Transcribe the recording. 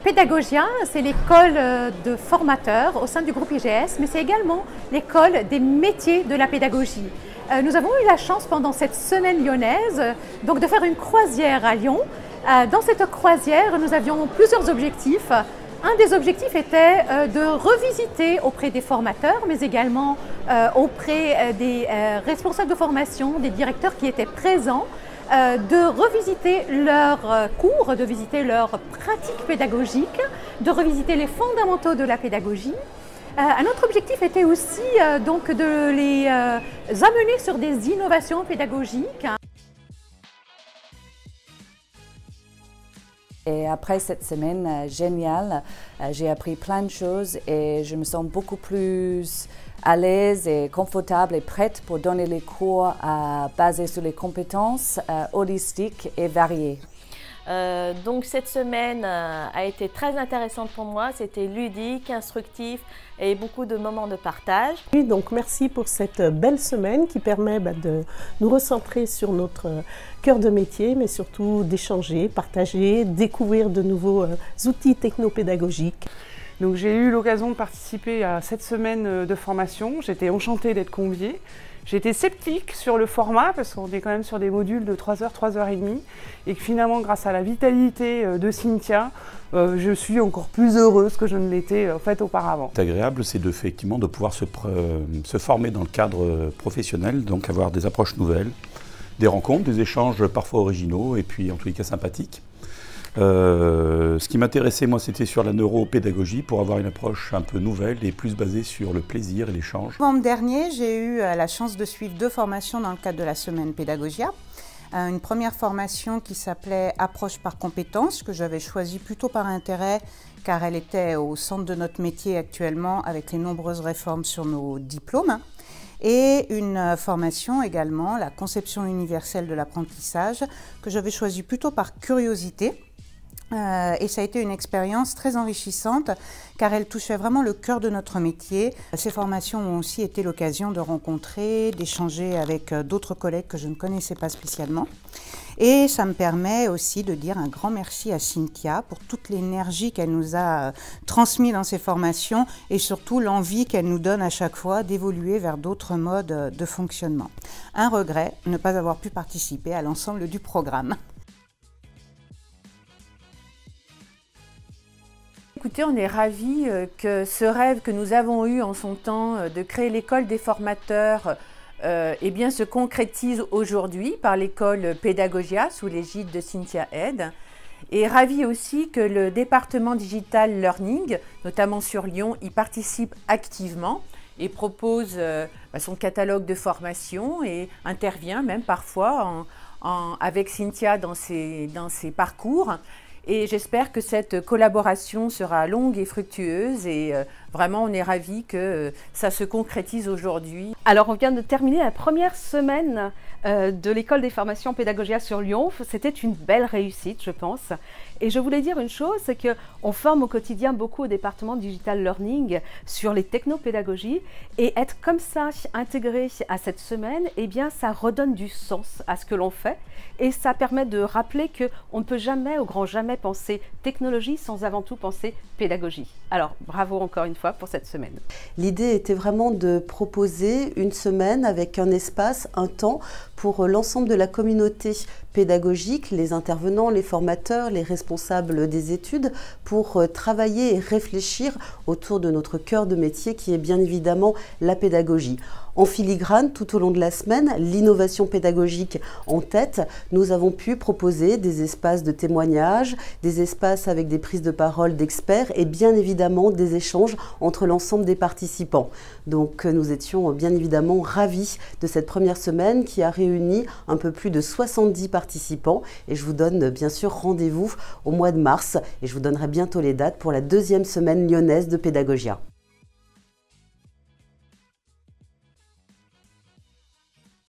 Pédagogia, c'est l'école de formateurs au sein du groupe IGS, mais c'est également l'école des métiers de la pédagogie. Nous avons eu la chance pendant cette semaine lyonnaise donc de faire une croisière à Lyon. Dans cette croisière, nous avions plusieurs objectifs. Un des objectifs était de revisiter auprès des formateurs, mais également auprès des responsables de formation, des directeurs qui étaient présents, de revisiter leurs cours, de visiter leurs pratiques pédagogiques, de revisiter les fondamentaux de la pédagogie. Un autre objectif était aussi donc de les amener sur des innovations pédagogiques. Et après cette semaine géniale, j'ai appris plein de choses et je me sens beaucoup plus à l'aise et confortable et prête pour donner les cours basés sur les compétences holistiques et variées. Donc cette semaine a été très intéressante pour moi, c'était ludique, instructif et beaucoup de moments de partage. Oui, donc merci pour cette belle semaine qui permet de nous recentrer sur notre cœur de métier, mais surtout d'échanger, partager, découvrir de nouveaux outils technopédagogiques. Donc j'ai eu l'occasion de participer à cette semaine de formation, j'étais enchantée d'être conviée. J'étais sceptique sur le format parce qu'on est quand même sur des modules de 3 heures, 3 heures et demie et que finalement grâce à la vitalité de Cynthia, je suis encore plus heureuse que je ne l'étais en fait auparavant. C'est agréable, c'est effectivement de pouvoir se former dans le cadre professionnel, donc avoir des approches nouvelles, des rencontres, des échanges parfois originaux et puis en tous les cas sympathiques. Ce qui m'intéressait, moi, c'était sur la neuropédagogie pour avoir une approche un peu nouvelle et plus basée sur le plaisir et l'échange. En novembre dernier, j'ai eu la chance de suivre 2 formations dans le cadre de la semaine Pédagogia. Une première formation qui s'appelait Approche par compétences, que j'avais choisie plutôt par intérêt car elle était au centre de notre métier actuellement avec les nombreuses réformes sur nos diplômes. Et une formation également, la conception universelle de l'apprentissage, que j'avais choisie plutôt par curiosité. Et ça a été une expérience très enrichissante car elle touchait vraiment le cœur de notre métier. Ces formations ont aussi été l'occasion de rencontrer, d'échanger avec d'autres collègues que je ne connaissais pas spécialement. Et ça me permet aussi de dire un grand merci à Cynthia pour toute l'énergie qu'elle nous a transmise dans ces formations et surtout l'envie qu'elle nous donne à chaque fois d'évoluer vers d'autres modes de fonctionnement. Un regret, ne pas avoir pu participer à l'ensemble du programme. Écoutez, on est ravis que ce rêve que nous avons eu en son temps de créer l'école des formateurs eh bien, se concrétise aujourd'hui par l'école Pédagogia sous l'égide de Cynthia Head. Et ravis aussi que le département Digital Learning, notamment sur Lyon, y participe activement et propose son catalogue de formation et intervient même parfois avec Cynthia dans ses parcours. Et j'espère que cette collaboration sera longue et fructueuse et vraiment on est ravis que ça se concrétise aujourd'hui. Alors on vient de terminer la première semaine de l'école des formations Pédagogia sur Lyon. C'était une belle réussite, je pense. Et je voulais dire une chose, c'est qu'on forme au quotidien beaucoup au département Digital Learning sur les technopédagogies et être comme ça intégré à cette semaine, eh bien ça redonne du sens à ce que l'on fait et ça permet de rappeler qu'on ne peut jamais, au grand jamais, penser technologie sans avant tout penser pédagogie. Alors bravo encore une fois pour cette semaine. L'idée était vraiment de proposer une semaine avec un espace, un temps pour l'ensemble de la communauté pédagogique, les intervenants, les formateurs, les responsables des études, pour travailler et réfléchir autour de notre cœur de métier qui est bien évidemment la pédagogie. En filigrane, tout au long de la semaine, l'innovation pédagogique en tête, nous avons pu proposer des espaces de témoignages, des espaces avec des prises de parole d'experts et bien évidemment des échanges entre l'ensemble des participants. Donc nous étions bien évidemment ravis de cette première semaine qui a réuni un peu plus de 70 participants et je vous donne bien sûr rendez-vous au mois de mars et je vous donnerai bientôt les dates pour la 2e semaine lyonnaise de Pédagogia.